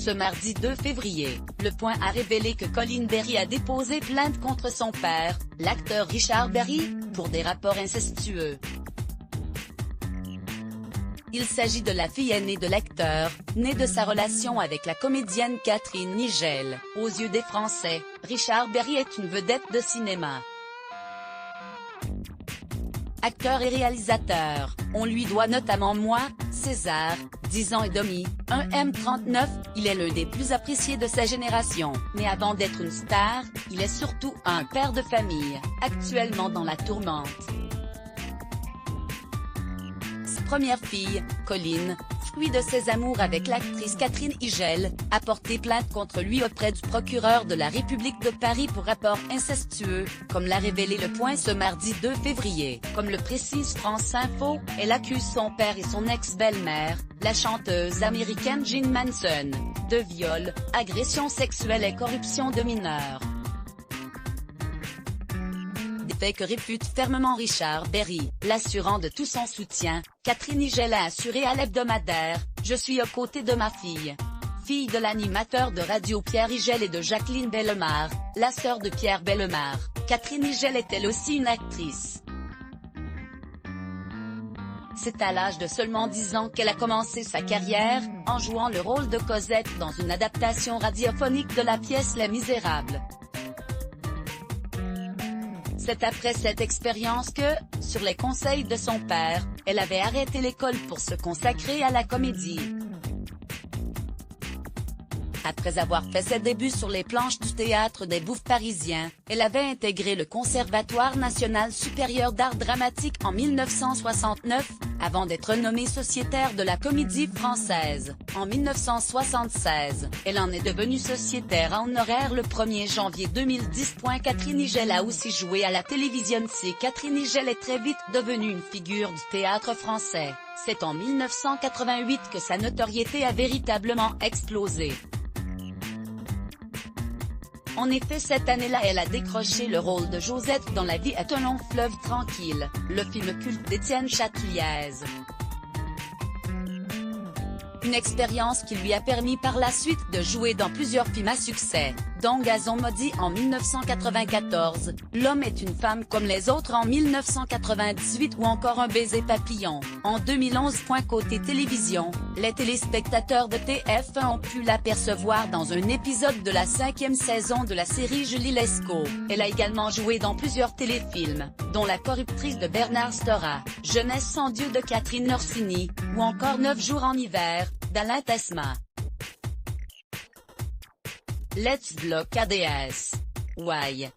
Ce mardi 2 février, Le Point a révélé que Colin Berry a déposé plainte contre son père, l'acteur Richard Berry, pour des rapports incestueux. Il s'agit de la fille aînée de l'acteur, née de sa relation avec la comédienne Catherine Nigel. Aux yeux des Français, Richard Berry est une vedette de cinéma. Acteur et réalisateur, on lui doit notamment Moi, César, 10 ans et demi, un M39, il est l'un des plus appréciés de sa génération. Mais avant d'être une star, il est surtout un père de famille, actuellement dans la tourmente. Sa première fille, Colin, fruit de ses amours avec l'actrice Catherine Nigel, a porté plainte contre lui auprès du procureur de la République de Paris pour rapport incestueux, comme l'a révélé Le Point ce mardi 2 février. Comme le précise France Info, elle accuse son père et son ex-belle-mère, la chanteuse américaine Jean Manson, de viol, agression sexuelle et corruption de mineurs. Des faits que réfute fermement Richard Berry, l'assurant de tout son soutien. Catherine Nigel a assuré à l'hebdomadaire « Je suis aux côtés de ma fille ». Fille de l'animateur de radio Pierre Nigel et de Jacqueline Bellemare, la sœur de Pierre Bellemare, Catherine Nigel est elle aussi une actrice. C'est à l'âge de seulement 10 ans qu'elle a commencé sa carrière, en jouant le rôle de Cosette dans une adaptation radiophonique de la pièce Les Misérables. C'est après cette expérience que, sur les conseils de son père, elle avait arrêté l'école pour se consacrer à la comédie. Après avoir fait ses débuts sur les planches du théâtre des Bouffes parisiens, elle avait intégré le Conservatoire national supérieur d'art dramatique en 1969, avant d'être nommée sociétaire de la Comédie Française. En 1976, elle en est devenue sociétaire en honoraire le 1er janvier 2010. Catherine Nigel a aussi joué à la télévision. Catherine Nigel est très vite devenue une figure du théâtre français. C'est en 1988 que sa notoriété a véritablement explosé. En effet, cette année-là, elle a décroché le rôle de Josette dans La vie est un long fleuve tranquille, le film culte d'Étienne Châteliez. Une expérience qui lui a permis par la suite de jouer dans plusieurs films à succès, dont Gazon maudit en 1994, L'homme est une femme comme les autres en 1998 ou encore Un baiser papillon, en 2011. Côté télévision, les téléspectateurs de TF1 ont pu l'apercevoir dans un épisode de la 5e saison de la série Julie Lescaut. Elle a également joué dans plusieurs téléfilms, dont La corruptrice de Bernard Stora, Jeunesse sans Dieu de Catherine Orsini, ou encore 9 jours en hiver, d'Alain Tesma. Let's block ADS. Why?